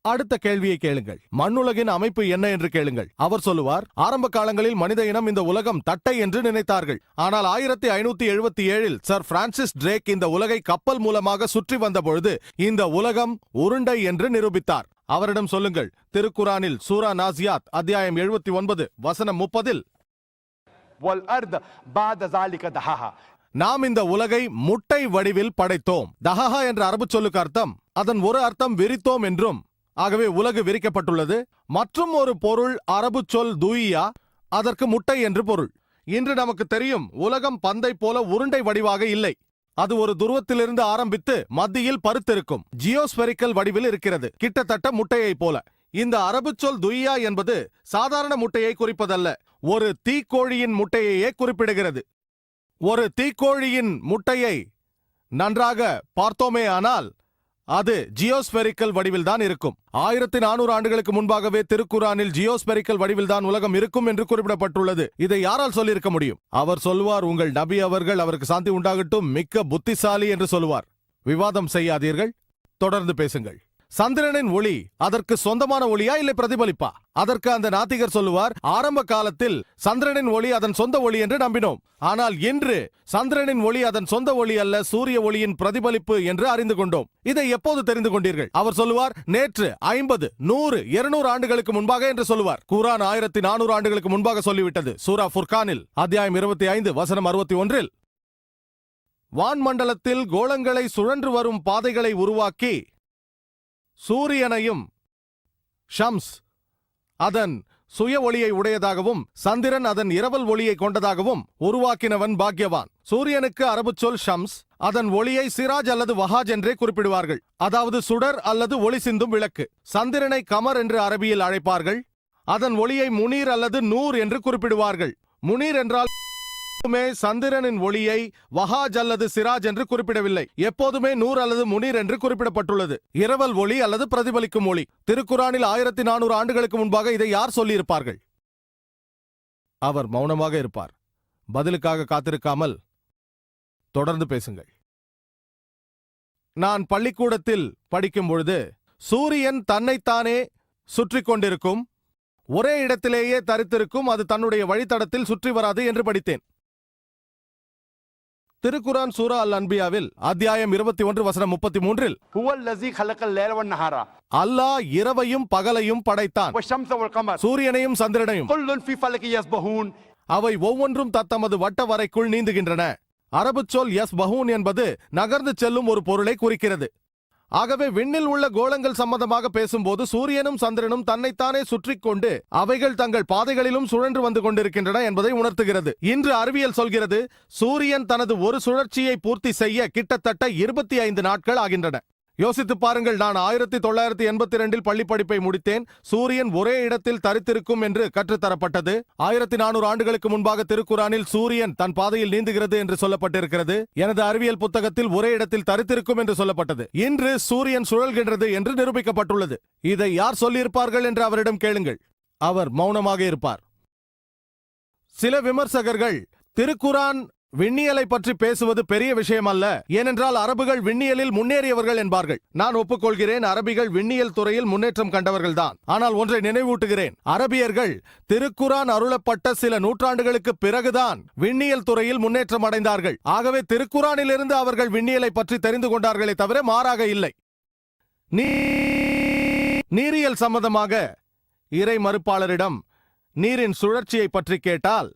அடுத்த கேள்வியை கேளுங்கள். மண்ணுலகின் அமைப்பு என்ன என்று கேளுங்கள். அவர் சொல்லுவார், ஆரம்ப காலங்களில் மனித இனம் இந்த உலகம் தட்டை என்று நினைத்தார்கள். ஆனால் 1577 சர் பிரான்சிஸ் டிரேக் இந்த உலகை கப்பல் மூலமாக சுற்றி வந்த பொழுது இந்த உலகம் உருண்டை என்று நிரூபித்தார். அவரிடம் சொல்லுங்கள், திருக்குரானில் சூரா நாசியாத் அத்தியாயம் 79 வசனம் 30 வல் அர்த பாத ஸாலிக தஹஹா, நாம் இந்த உலகை முட்டை வடிவில் படைத்தோம். தஹஹா என்ற அரபு சொல்லுக்கு அர்த்தம், அதன் ஒரு அர்த்தம் விரித்தோம் என்றும், ஆகவே உலகு விரிக்கப்பட்டுள்ளது. மற்றும் ஒரு பொருள் அரபு சொல் துய்யா, அதற்கு முட்டை என்று பொருள். இன்று நமக்கு தெரியும், உலகம் பந்தை போல உருண்டை வடிவாக இல்லை. அது ஒரு துருவத்திலிருந்து ஆரம்பித்து மத்தியில் பருத்திருக்கும் ஜியோஸ்பெரிக்கல் வடிவில் இருக்கிறது, கிட்டத்தட்ட முட்டையை போல. இந்த அரபு சொல் துய்யா என்பது சாதாரண முட்டையை குறிப்பதல்ல, ஒரு தீக்கோழியின் முட்டையையே குறிப்பிடுகிறது. ஒரு தீக்கோழியின் முட்டையை நன்றாக பார்த்தோமே ஆனால் அது ஜியோஸ்பெரிக்கல் வடிவில் தான் இருக்கும். 1400 ஆண்டுகளுக்கு முன்பாகவே திருக்குரானில் ஜியோஸ்பெரிக்கல் வடிவில் தான் உலகம் இருக்கும் என்று குறிப்பிடப்பட்டுள்ளது. இதை யாரால் சொல்லியிருக்க முடியும்? அவர் சொல்லுவார், உங்கள் நபி அவர்கள், அவருக்கு சாந்தி உண்டாகட்டும், மிக்க புத்திசாலி என்று சொல்லுவார். விவாதம் செய்யாதீர்கள், தொடர்ந்து பேசுங்கள். சந்திரனின் ஒளி அதற்கு சொந்தமான ஒளியா இல்லை பிரதிபலிப்பா? அதற்கு அந்த நாத்திகர் சொல்லுவார், ஆரம்ப காலத்தில் சந்திரனின் ஒளி அதன் சொந்த ஒளி என்று நம்பினோம். ஆனால் இன்று சந்திரனின் ஒளி அதன் சொந்த ஒளி அல்ல, சூரிய ஒளியின் பிரதிபலிப்பு என்று அறிந்து கொண்டோம். இதை எப்போது தெரிந்து கொண்டீர்கள்? அவர் சொல்லுவார், நேற்று, 50, 100, 200 ஆண்டுகளுக்கு முன்பாக என்று சொல்லுவார். குர்ஆன் 1400 ஆண்டுகளுக்கு முன்பாக சொல்லிவிட்டது. சூரா ஃபுர்கானில் அத்தியாயம் 25 வசனம் 61 வான்மண்டலத்தில் கோளங்களை சுழன்று வரும் பாதைகளை உருவாக்கி சூரியனையும் ஷம்ஸ் அதன் சுய ஒளியை உடையதாகவும் சந்திரன் அதன் இரவல் ஒளியை கொண்டதாகவும் உருவாக்கினவன் பாக்யவான். சூரியனுக்கு அரபு சொல் ஷம்ஸ், அதன் ஒளியை சிராஜ் அல்லது வஹாஜ் என்றே குறிப்பிடுவார்கள், அதாவது சுடர் அல்லது ஒளி சிந்தும் விளக்கு. சந்திரனை கமர் என்று அரபியில் அழைப்பார்கள். அதன் ஒளியை முனீர் அல்லது நூர் என்று குறிப்பிடுவார்கள். முனீர் என்றால் சந்திரனின் ஒளியை வஹாஜ் அல்லது சிராஜ் என்று குறிப்பிடவில்லை, எப்போதுமே நூர் அல்லது முனீர் என்று குறிப்பிடப்பட்டுள்ளது. இரவல் ஒளி அல்லது பிரதிபலிக்கும் ஒளி. திருக்குரானில் 1400 ஆண்டுகளுக்கு முன்பாக இதை யார் சொல்லியிருப்பார்கள்? அவர் மௌனமாக இருப்பார். பதிலுக்காக காத்திருக்காமல் தொடர்ந்து பேசுங்கள். நான் பள்ளிக்கூடத்தில் படிக்கும் பொழுது சூரியன் தன்னைத்தானே சுற்றி கொண்டிருக்கும், ஒரே இடத்திலேயே தரித்திருக்கும், அது தன்னுடைய வழித்தடத்தில் சுற்றி வராது என்று படித்தேன். திருக்குரான் சூரா அல் அன்பியாவில் அத்தியாயம் 21 வசனம் 33 ஹுவல் லஸீ ஹலகல் லைல வன் நஹாரா, அல்லாஹ் இரவையும் பகலையும் படைத்தான், வஷம்ஸ வல் கமர், சூரியனையும் சந்திரனையும், குல்லுன் ஃபீ ஃபலகி யஸ்பஹூன், அவை ஒவ்வொன்றும் தத்தமது வட்ட வரைக்குள் நீந்துகின்றன. அரபு சொல் யஸ்பஹூன் என்பது நகர்ந்து செல்லும் ஒரு பொருளை குறிக்கிறது. ஆகவே விண்ணில் உள்ள கோளங்கள் சம்பந்தமாக பேசும்போது சூரியனும் சந்திரனும் தன்னைத்தானே சுற்றி கொண்டு அவைகள் தங்கள் பாதைகளிலும் சுழன்று வந்து கொண்டிருக்கின்றன என்பதை உணர்த்துகிறது. இன்று அறிவியல் சொல்கிறது, சூரியன் தனது ஒரு சுழற்சியை பூர்த்தி செய்ய கிட்டத்தட்ட 25 நாட்கள் ஆகின்றன. யோசித்து பாருங்கள், நான் 1982 பள்ளி படிப்பை முடித்தேன். சூரியன் ஒரே இடத்தில் தரித்திருக்கும் என்று கற்றுத்தரப்பட்டது. 1400 ஆண்டுகளுக்கு முன்பாக திருக்குரானில் சூரியன் தன் பாதையில் நீந்துகிறது என்று சொல்லப்பட்டிருக்கிறது. எனது அறிவியல் புத்தகத்தில் ஒரே இடத்தில் தரித்திருக்கும் என்று சொல்லப்பட்டது. இன்று சூரியன் சுழல்கின்றது என்று நிரூபிக்கப்பட்டுள்ளது. இதை யார் சொல்லியிருப்பார்கள் என்று அவரிடம் கேளுங்கள். அவர் மௌனமாக இருப்பார். சில விமர்சகர்கள் திருக்குரான் விண்ணியலை பற்றி பேசுவது பெரிய விஷயம் அல்ல, ஏனென்றால் அரபுகள் விண்ணியலில் முன்னேறியவர்கள் என்பார்கள். நான் ஒப்புக்கொள்கிறேன், அரபிகள் விண்ணியல் துறையில் முன்னேற்றம் கண்டவர்கள்தான். ஆனால் ஒன்றை நினைவூட்டுகிறேன், அரபியர்கள் திருக்குரான் அருளப்பட்ட சில நூற்றாண்டுகளுக்கு பிறகுதான் விண்ணியல் துறையில் முன்னேற்றம் அடைந்தார்கள். ஆகவே திருக்குரானிலிருந்து அவர்கள் விண்ணியலை பற்றி தெரிந்து கொண்டார்களே தவிர மாறாக இல்லை. நீரியல் சம்பந்தமாக இறை மறுப்பாளரிடம் நீரின் சுழற்சியை பற்றி கேட்டால்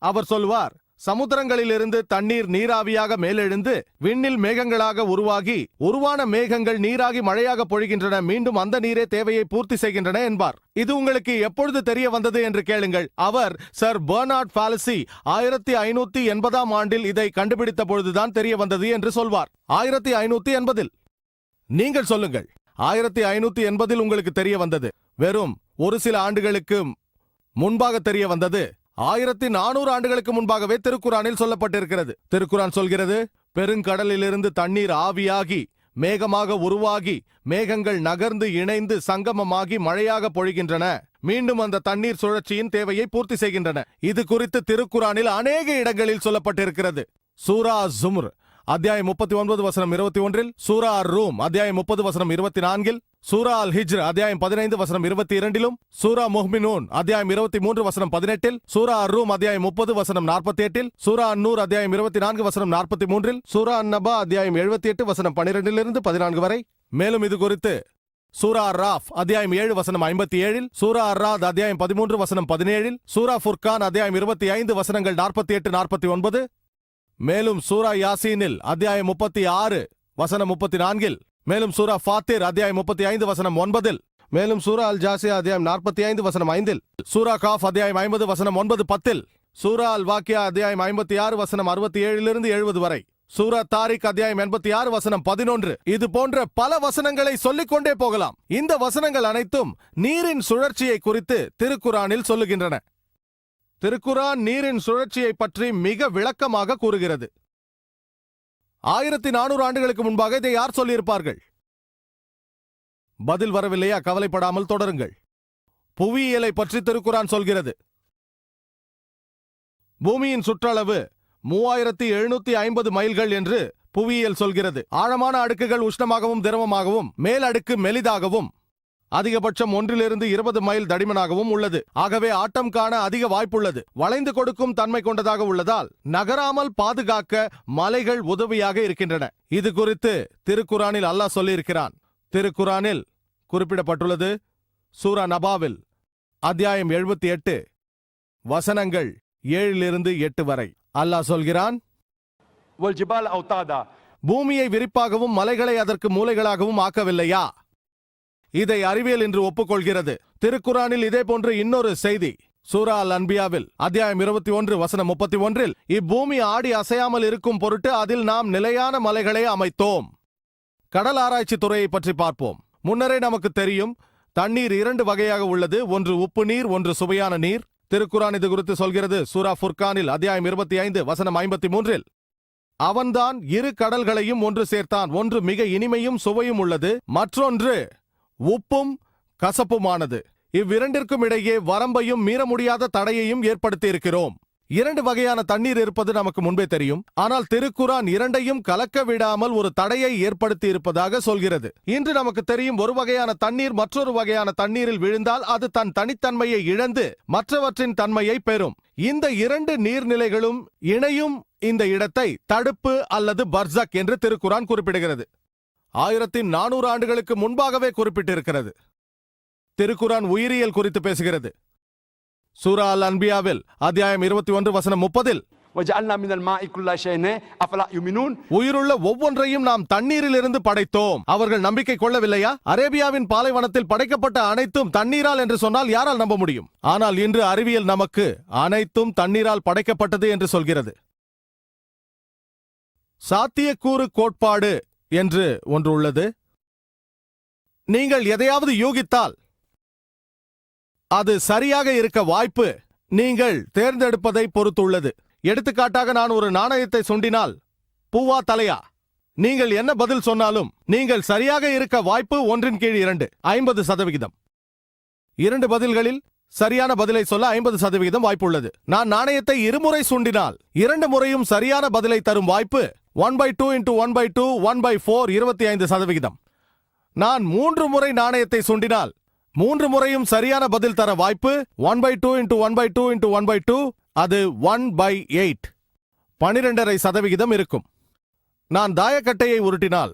அவர் சொல்வார், சமுத்திரங்களிலிருந்து தண்ணீர் நீராவியாக மேலெழுந்து விண்ணில் மேகங்களாக உருவாகி உருவான மேகங்கள் நீராகி மழையாக பொழிகின்றன, மீண்டும் அந்த நீரே தேவையை பூர்த்தி செய்கின்றன என்பார். இது உங்களுக்கு எப்பொழுது தெரிய வந்தது என்று கேளுங்கள். அவர் சர் பெர்னார்ட் பாலசி 1580ஆம் ஆண்டில் இதை கண்டுபிடித்த பொழுதுதான் தெரிய வந்தது என்று சொல்வார். 1580. நீங்கள் சொல்லுங்கள், 1580 உங்களுக்கு தெரிய வந்தது. வெறும் ஒரு சில ஆண்டுகளுக்கு முன்பாக தெரிய வந்தது. 1400 ஆண்டுகளுக்கு முன்பாகவே திருக்குரானில் சொல்லப்பட்டிருக்கிறது. திருக்குரான் சொல்கிறது, பெருங்கடலிலிருந்து தண்ணீர் ஆவியாகி மேகமாக உருவாகி மேகங்கள் நகர்ந்து இணைந்து சங்கமமாகி மழையாக பொழிகின்றன, மீண்டும் அந்த தண்ணீர் சுழற்சியின் தேவையை பூர்த்தி செய்கின்றன. இது குறித்து திருக்குரானில் அநேக இடங்களில் சொல்லப்பட்டிருக்கிறது. சூரா ஜும்ர் அத்தியாயம் 39 வசனம் 21, சூரா ரூம் அத்தியாயம் 30 வசனம் 24, சூரா அல் ஹிஜ்ர் அத்தியாயம் 15 வசனம் 22, சூரா முஹ்மினூன் அத்தியாயம் 23 வசனம் 18, சூரா ரூம் அத்தியாயம் 30 வசனம் 48, சூரா அன்னூர் அத்தியாயம் 24 வசனம் 43, சூரா அன்னபா அத்தியாயம் 78 வசனம் 12 14 வரை. மேலும் இது குறித்து சூரா ராஃப் அத்தியாயம் 7 வசனம் 57, சூரா அர்ராத் அத்தியாயம் 13 வசனம் 17, சூரா ஃபுர்கான் அத்தியாயம் 25 வசனங்கள் 48 49, மேலும் சூரா யாசீனில் அத்தியாயம் 36 வசனம் 34, மேலும் சூரா ஃபாத்திர் அத்தியாயம் 35 வசனம் 9, மேலும் சூரா அல் ஜாசியா அத்தியாயம் 45 வசனம் 5, சூரா காஃப் அத்தியாயம் 50 வசனம் 9 10, சூரா அல் வாக்கியா அத்தியாயம் 56 வசனம் 67 70 வரை, சூரா தாரிக் அத்தியாயம் 86 வசனம் 11. இது போன்ற பல வசனங்களை சொல்லிக்கொண்டே போகலாம். இந்த வசனங்கள் அனைத்தும் நீரின் சுழற்சியை குறித்து திருக்குரானில் சொல்லுகின்றன. திருக்குரான் நீரின் சுழற்சியை பற்றி மிக விளக்கமாக கூறுகிறது. 1400 ஆண்டுகளுக்கு முன்பாக இதை யார் சொல்லியிருப்பார்கள்? பதில் வரவில்லையா? கவலைப்படாமல் தொடருங்கள். புவியியலை பற்றி திருக்குரான் சொல்கிறது. பூமியின் சுற்றளவு 3750 மைல்கள் என்று புவியியல் சொல்கிறது. ஆழமான அடுக்குகள் உஷ்ணமாகவும் திரவமாகவும், மேல் அடுக்கு மெலிதாகவும், அதிகபட்சம் 1 to 20 மைல் தடிமனாகவும் உள்ளது. ஆகவே ஆட்டம் காண அதிக வாய்ப்புள்ளது. வளைந்து கொடுக்கும் தன்மை கொண்டதாக உள்ளதால் நகராமல் பாதுகாக்க மலைகள் உதவியாக இருக்கின்றன. இது குறித்து திருக்குரானில் அல்லாஹ் சொல்லியிருக்கிறான். திருக்குரானில் குறிப்பிடப்பட்டுள்ளது. சூரா நபாவில் அத்தியாயம் 78 வசனங்கள் 7 to 8 வரை. அல்லாஹ் சொல்கிறான், والجبال أوتادا. பூமியை விரிப்பாகவும் மலைகளை அதற்கு மூலைகளாகவும் ஆக்கவில்லையா? இதை அறிவியல் என்று ஒப்புக்கொள்கிறது. திருக்குரானில் இதே போன்று இன்னொரு செய்தி. சூரா அல் அன்பியாவில் அத்தியாயம் 21 வசனம் 31, இப்பூமி ஆடி அசையாமல் இருக்கும் பொருட்டு அதில் நாம் நிலையான மலைகளை அமைத்தோம். கடல் ஆராய்ச்சி துறையை பற்றி பார்ப்போம். முன்னரே நமக்கு தெரியும், தண்ணீர் 2 வகையாக உள்ளது. ஒன்று உப்பு நீர், ஒன்று சுவையான நீர். திருக்குரான் இது குறித்து சொல்கிறது. சூரா ஃபுர்கானில் அத்தியாயம் 25 வசனம் 53, அவன்தான் இரு கடல்களையும் ஒன்று சேர்த்தான். ஒன்று மிக இனிமையும் சுவையும் உள்ளது, மற்றொன்று உப்பும் கசப்புமானது. இவ்விரண்டிற்கும் இடையே வரம்பையும் மீற முடியாத தடையையும் ஏற்படுத்தி இருக்கிறோம். 2 வகையான தண்ணீர் இருப்பது நமக்கு முன்பே தெரியும். ஆனால் திருக்குரான் இரண்டையும் கலக்க விடாமல் ஒரு தடையை ஏற்படுத்தி இருப்பதாக சொல்கிறது. இன்று நமக்கு தெரியும், ஒரு வகையான தண்ணீர் மற்றொரு வகையான தண்ணீரில் விழுந்தால் அது தன் தனித்தன்மையை இழந்து மற்றவற்றின் தன்மையை பெறும். இந்த 2 நீர்நிலைகளும் இணையும் இந்த இடத்தை தடுப்பு அல்லது பர்சக் என்று திருக்குரான் குறிப்பிடுகிறது. 1400 ஆண்டுகளுக்கு முன்பாகவே குறிப்பிட்டிருக்கிறது. திருக்குரான் உயிரியல் குறித்து பேசுகிறது. சூரா அல் அன்பியாவில் அத்தியாயம் 21 வசனம் 30, وجعلنا من الماء كل شيء افلا يؤمنون. உயிருள்ள ஒவ்வொன்றையும் நாம் தண்ணீரில் இருந்து படைத்தோம். அவர்கள் நம்பிக்கை கொள்ளவில்லையா? அரேபியாவின் பாலைவனத்தில் படைக்கப்பட்ட அனைத்தும் தண்ணீரால் என்று சொன்னால் யாரால் நம்ப முடியும்? ஆனால் இன்று அறிவியல் நமக்கு அனைத்தும் தண்ணீரால் படைக்கப்பட்டது என்று சொல்கிறது. சாத்தியக்கூறு கோட்பாடு என்று ஒன்று உள்ளது. நீங்கள் எதையாவது யூகித்தால் அது சரியாக இருக்க வாய்ப்பு நீங்கள் தேர்ந்தெடுப்பதை பொறுத்துள்ளது. எடுத்துக்காட்டாக, நான் ஒரு நாணயத்தை சுண்டினால் பூவா தலையா, நீங்கள் என்ன பதில் சொன்னாலும் நீங்கள் சரியாக இருக்க வாய்ப்பு 1/2 50%. 2 பதில்களில் சரியான பதிலை சொல்ல 50% வாய்ப்புள்ளது. நான் நாணயத்தை இருமுறை சுண்டினால் 2 முறையும் சரியான பதிலை தரும் வாய்ப்பு 1/2 × 1/2 1/4 25%. நான் 3 முறை நாணயத்தை சுண்டினால் 3 முறையும் சரியான பதில் தர வாய்ப்பு 1/2 × 1/2 × 1/2 அது 1/8 12.5% இருக்கும். நான் தாயக்கட்டையை உருட்டினால்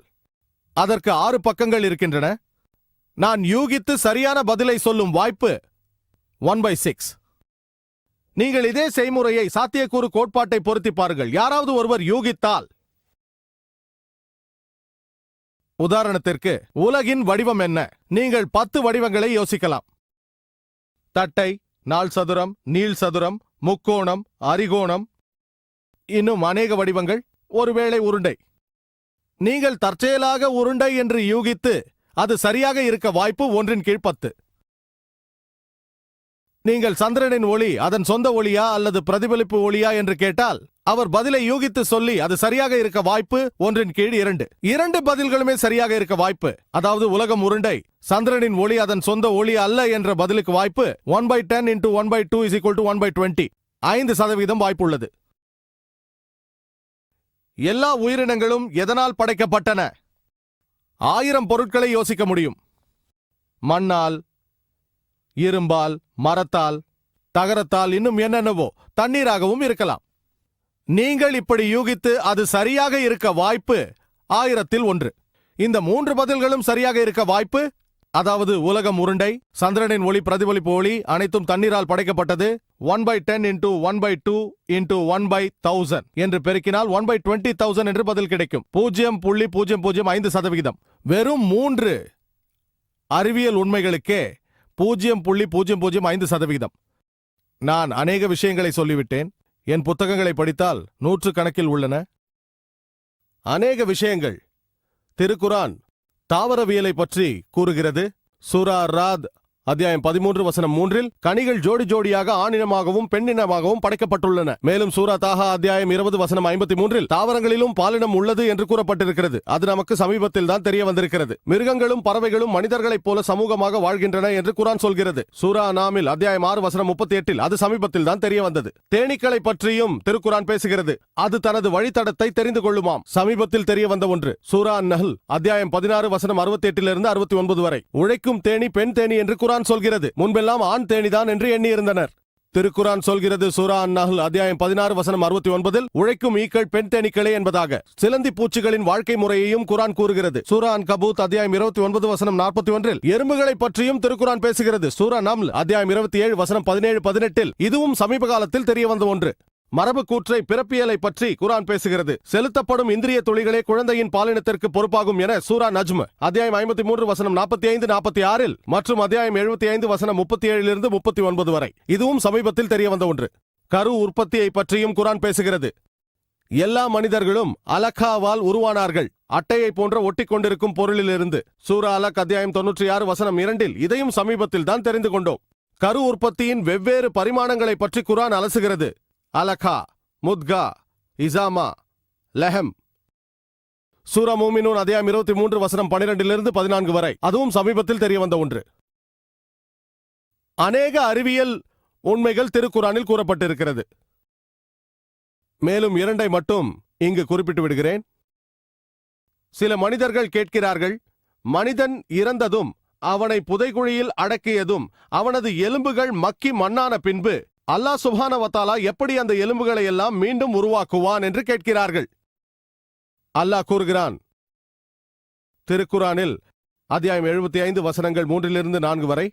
அதற்கு 6 பக்கங்கள் இருக்கின்றன. நான் யூகித்து சரியான பதிலை சொல்லும் வாய்ப்பு 1/6. நீங்கள் இதே செய்முறையை சாத்தியக்கூறு கோட்பாட்டை பொருத்தி பாருங்கள். யாராவது ஒருவர் யூகித்தால், உதாரணத்திற்கு, உலகின் வடிவம் என்ன? நீங்கள் 10 வடிவங்களை யோசிக்கலாம். தட்டை, நாள் சதுரம், நீள் சதுரம், முக்கோணம், அரிகோணம், இன்னும் அநேக வடிவங்கள். ஒருவேளை உருண்டை. நீங்கள் தற்செயலாக உருண்டை என்று யூகித்து அது சரியாக இருக்க வாய்ப்பு 1/10. நீங்கள் சந்திரனின் ஒளி அதன் சொந்த ஒளியா அல்லது பிரதிபலிப்பு ஒளியா என்று கேட்டால் அவர் பதிலை யூகித்து சொல்லி அது சரியாக இருக்க வாய்ப்பு 1/2. 2 பதில்களுமே சரியாக இருக்க வாய்ப்பு, அதாவது உலகம் உருண்டை, சந்திரனின் ஒளி அதன் சொந்த ஒளி அல்ல என்ற பதிலுக்கு வாய்ப்பு 1/10 × 1/2 = 1/20. 5% வாய்ப்புள்ளது. எல்லா உயிரினங்களும் எதனால் படைக்கப்பட்டன? 1000 பொருட்களை யோசிக்க முடியும். மண்ணால், இரும்பால், மரத்தால், தகரத்தால், இன்னும் என்னென்னவோ, தண்ணீராகவும் இருக்கலாம். நீங்கள் இப்படி யூகித்து அது சரியாக இருக்க வாய்ப்பு 1000 இந்த 3 பதில்களும் சரியாக இருக்க வாய்ப்பு, அதாவது உலகம் உருண்டை, சந்திரனின் ஒளி பிரதிபலிப்பு ஒளி அனைத்தும் தண்ணீரால் படைக்கப்பட்டது, 1/10 × 1/2 × 1/1000 என்று பெருக்கினால் 1/20,000 என்று பதில் கிடைக்கும். 0.005%. வெறும் 3 அறிவியல் உண்மைகளுக்கே 0.005%. நான் அநேக விஷயங்களை சொல்லிவிட்டேன். என் புத்தகங்களை படித்தால் 100 கணக்கில் உள்ளன. அநேக விஷயங்கள். திருக்குரான் தாவரவியலை பற்றி கூறுகிறது. சூரா ராத் அத்தியாயம் 13 கனிகள் ஜோடி ஜோடியாக ஆணினமாகவும் பெண்ணினமாகவும் படைக்கப்பட்டுள்ளன. மேலும் சூரா தாஹா அத்தியாயம் 20 தாவரங்களிலும் பாலினம் உள்ளது என்று கூறப்பட்டிருக்கிறது. அது நமக்கு சமீபத்தில் தான் தெரிய வந்திருக்கிறது. மிருகங்களும் பறவைகளும் மனிதர்களைப் போல சமூகமாக வாழ்கின்றன என்று குரான் சொல்கிறது. சூரா நாமில் அத்தியாயம் 6 அது சமீபத்தில் தான் தெரிய வந்தது. தேனீக்களை பற்றியும் திருக்குரான் பேசுகிறது. அது தனது வழித்தடத்தை தெரிந்து கொள்ளுமாம். சமீபத்தில் தெரிய வந்த ஒன்று. சூரா நஹ்ல் அத்தியாயம் 16 68 உழைக்கும் தேனி பெண் தேனி என்று குரான் சொல்கிறது. முன்பெல்லாம் ஆண் தேனிதான் என்று எண்ணி இருந்தனர். திருக்குரான் சொல்கிறது சூரா அன்-நஹ்ல் அத்தியாயம் 16 உழைக்கும் ஈக்கள் பெண் தேனீக்களே என்பதாக. சிலந்தி பூச்சிகளின் வாழ்க்கை முறையையும் குரான் கூறுகிறது. சூரா அன்-கபூத் அத்தியாயம் 29 எறும்புகளை பற்றியும் திருக்குரான் பேசுகிறது. சூரா நம்ல் அத்தியாயம் 27 17 இதுவும் சமீப காலத்தில் தெரிய வந்த ஒன்று. மரபு கூற்றை பிறப்பியலை பற்றி குரான் பேசுகிறது. செலுத்தப்படும் இந்திரிய துளிகளே குழந்தையின் பாலினத்திற்கு பொறுப்பாகும் என சூரா நஜ்ம் அத்தியாயம் 53 45 மற்றும் அத்தியாயம் 75 37 39 இதுவும் சமீபத்தில் தெரிய வந்த ஒன்று. கரு உற்பத்தியை பற்றியும் குரான் பேசுகிறது. எல்லா மனிதர்களும் அலகாவால் உருவானார்கள், அட்டையை போன்ற ஒட்டி கொண்டிருக்கும் பொருளிலிருந்து. சூரா அலக் அத்தியாயம் 96 2 இதையும் சமீபத்தில் தான் தெரிந்து கொண்டோம். கரு உற்பத்தியின் வெவ்வேறு பரிமாணங்களை பற்றி குரான் அலசுகிறது. அலகா, முத்கா, இசாமா, லெஹம். சூரா மூமினூன் அத்தியாயம் 23 12 14 அதுவும் சமீபத்தில் தெரிய வந்த ஒன்று. அநேக அறிவியல் உண்மைகள் திருக்குரானில் கூறப்பட்டிருக்கிறது. மேலும் 2 மட்டும் இங்கு குறிப்பிட்டு விடுகிறேன். சில மனிதர்கள் கேட்கிறார்கள், மனிதன் இறந்ததும் அவனை புதைகுழியில் அடக்கியதும் அவனது எலும்புகள் மக்கி மண்ணான பின்பு அல்லாஹ் சுப்ஹானஹு வ தஆலா எப்படி அந்த எலும்புகளை எல்லாம் மீண்டும் உருவாக்குவான் என்று கேட்கிறார்கள். அல்லாஹ் கூறுகிறான் திருக்குரானில் அத்தியாயம் 75 3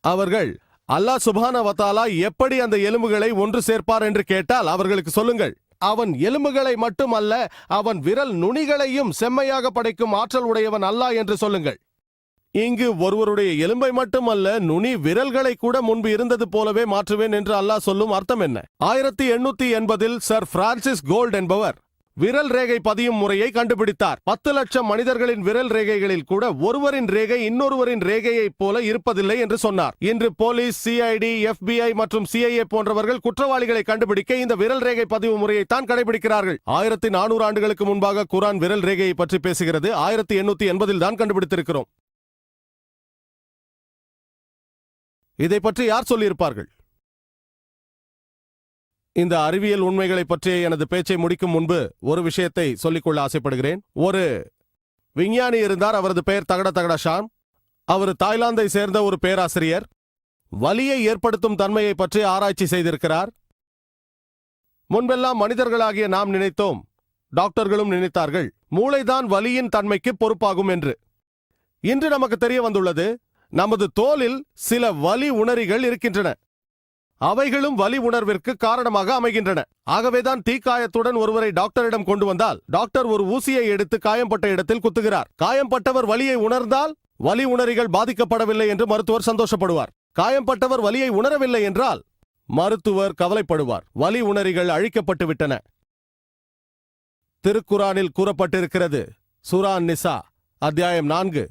அவர்கள் அல்லாஹ் சுப்ஹானஹு வ தஆலா எப்படி அந்த எலும்புகளை ஒன்று சேர்ப்பார் என்று கேட்டால் அவர்களுக்கு சொல்லுங்கள், அவன் எலும்புகளை மட்டுமல்ல அவன் விரல் நுனிகளையும் செம்மையாக படைக்கும் ஆற்றல் உடையவன் அல்லாஹ் என்று சொல்லுங்கள். இங்கு ஒருவருடைய எலும்பை மட்டுமல்ல நுனி விரல்களை கூட முன்பு இருந்தது போலவே மாற்றுவேன் என்று அல்லாஹ் சொல்லும் அர்த்தம் என்ன? 1880 சர் பிரான்சிஸ் கோல்ட் என்பவர் விரல் ரேகை பதியும் முறையை கண்டுபிடித்தார். 10 லட்சம் மனிதர்களின் விரல் ரேகைகளில் கூட ஒருவரின் ரேகை இன்னொருவரின் ரேகையைப் போல இருப்பதில்லை என்று சொன்னார். இன்று போலீஸ், சிஐடி, FBI மற்றும் CIA போன்றவர்கள் குற்றவாளிகளை கண்டுபிடிக்க இந்த விரல் ரேகை பதிவு முறையை தான் கடைபிடிக்கிறார்கள். 1400 ஆண்டுகளுக்கு முன்பாக குர்ஆன் விரல் ரேகையை பற்றி பேசுகிறது. 1880 தான் கண்டுபிடித்திருக்கிறோம். இதை பற்றி யார் சொல்லியிருப்பார்கள்? இந்த அறிவியல் உண்மைகளை பற்றிய எனது பேச்சை முடிக்கும் முன்பு ஒரு விஷயத்தை சொல்லிக்கொள்ள ஆசைப்படுகிறேன். ஒரு விஞ்ஞானி இருந்தார். அவரது பெயர் தகட ஷான். அவர் தாய்லாந்தை சேர்ந்த ஒரு பேராசிரியர். வலியை ஏற்படுத்தும் தன்மையை பற்றி ஆராய்ச்சி செய்திருக்கிறார். முன்பெல்லாம் மனிதர்களாகிய நாம் நினைத்தோம், டாக்டர்களும் நினைத்தார்கள், மூளைதான் வலியின் தன்மைக்கு பொறுப்பாகும் என்று. இன்று நமக்கு தெரிய வந்துள்ளது, நமது தோலில் சில வலி உணரிகள் இருக்கின்றன. அவைகளும் வலி உணர்விற்கு காரணமாக அமைகின்றன. ஆகவேதான் தீக்காயத்துடன் ஒருவரை டாக்டரிடம் கொண்டு வந்தால் டாக்டர் ஒரு ஊசியை எடுத்து காயம்பட்ட இடத்தில் குத்துகிறார். காயம்பட்டவர் வலியை உணர்ந்தால் வலி உணரிகள் பாதிக்கப்படவில்லை என்று மருத்துவர் சந்தோஷப்படுவார். காயம்பட்டவர் வலியை உணரவில்லை என்றால் மருத்துவர் கவலைப்படுவார். வலி உணரிகள் அழிக்கப்பட்டு விட்டன. திருக்குரானில் கூறப்பட்டிருக்கிறது, சூரா நிசா அத்தியாயம் 4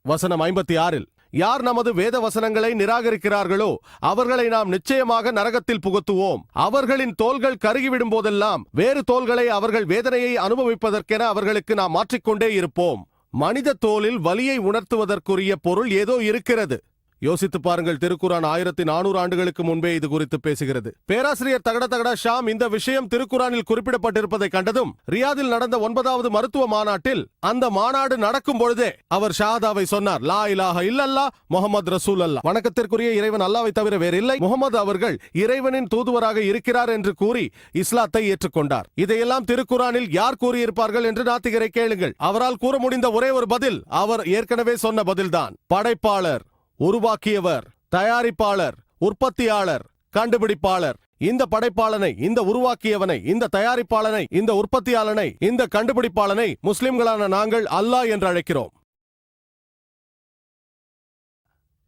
வசனம் 56, யார் நமது வேத வசனங்களை நிராகரிக்கிறார்களோ அவர்களை நாம் நிச்சயமாக நரகத்தில் புகுத்துவோம். அவர்களின் தோள்கள் கருகிவிடும் போதெல்லாம் வேறு தோள்களை அவர்கள் வேதனையை அனுபவிப்பதற்கென அவர்களுக்கு நாம் மாற்றிக்கொண்டே இருப்போம். மனித தோலில் வலியை உணர்த்துவதற்குரிய பொருள் ஏதோ இருக்கிறது. யோசித்து பாருங்கள், திருக்குரான் 1400 ஆண்டுகளுக்கு முன்பே இது குறித்து பேசுகிறது. பேராசிரியர் தகட ஷாம் இந்த விஷயம் திருக்குரானில் குறிப்பிடப்பட்டிருப்பதை கண்டதும் ரியாதில் நடந்த 9வது மருத்துவ மாநாட்டில், அந்த மாநாடு நடக்கும் பொழுதே அவர் ஷஹாதாவை சொன்னார். லா இலாஹ இல்லல்லாஹ் முஹம்மது ரசூலுல்லாஹ், வணக்கத்திற்குரிய இறைவன் அல்லாஹ்வை தவிர வேறில்லை, முகமது அவர்கள் இறைவனின் தூதுவராக இருக்கிறார் என்று கூறி இஸ்லாத்தை ஏற்றுக்கொண்டார். இதையெல்லாம் திருக்குரானில் யார் கூறியிருப்பார்கள் என்று நாத்திகரை கேளுங்கள். அவரால் கூற முடிந்த ஒரே ஒரு பதில் அவர் ஏற்கனவே சொன்ன பதில்தான். படைப்பாளர், உருவாக்கியவர், தயாரிப்பாளர், உற்பத்தியாளர், கண்டுபிடிப்பாளர். இந்த படைப்பாளனை, இந்த உருவாக்கியவனை, இந்த தயாரிப்பாளனை, இந்த உற்பத்தியாளனை, இந்த கண்டுபிடிப்பாளனை முஸ்லிம்களான நாங்கள் அல்லாஹ் என்று அழைக்கிறோம்.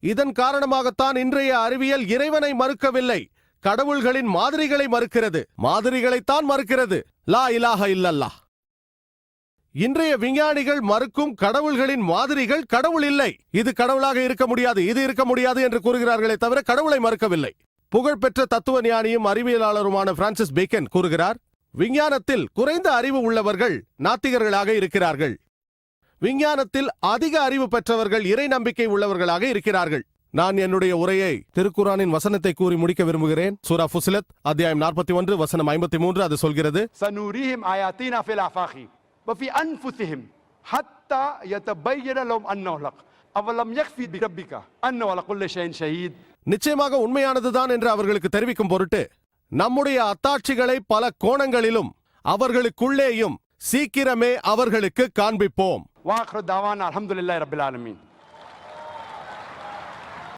இதன் காரணமாகத்தான் இன்றைய அறிவியல் இறைவனை மறுக்கவில்லை, கடவுள்களின் மாதிரிகளை மறுக்கிறது. மாதிரிகளைத்தான் மறுக்கிறது. லா இலாஹ இல்லல்லாஹ். இன்றைய விஞ்ஞானிகள் மறுக்கும் கடவுள்களின் மாதிரிகள் கடவுள் இல்லை, இது கடவுளாக இருக்க முடியாது, இது இருக்க முடியாது என்று கூறுகிறார்களே தவிர கடவுளை மறுக்கவில்லை. புகழ்பெற்ற தத்துவ ஞானியும் அறிவியலாளருமான பிரான்சிஸ் பேக்கன் கூறுகிறார், விஞ்ஞானத்தில் குறைந்த அறிவு உள்ளவர்கள் நாத்திகர்களாக இருக்கிறார்கள், விஞ்ஞானத்தில் அதிக அறிவு பெற்றவர்கள் இறை நம்பிக்கை உள்ளவர்களாக இருக்கிறார்கள். நான் என்னுடைய உரையை திருக்குரானின் வசனத்தை கூறி முடிக்க விரும்புகிறேன். சூரா ஃபுசிலத் அத்தியாயம் 41 வசனம் 53 அது சொல்கிறது, سنريهم آياتنا في الآفاق وفي أنفسهم حتى يتبين لهم أنه الحق أولم يكفي بربك أنه على كل شيء شهيد. நிச்சயமாக உண்மையானதுதான் என்று அவர்களுக்கு தெரிவிக்கும் பொருட்டு நம்முடைய அத்தாட்சிகளை பல கோணங்களிலும் அவர்களுக்குள்ளேயும் சீக்கிரமே அவர்களுக்கு காண்பிப்போம். وآخر دعوانا الحمد لله رب العالمين.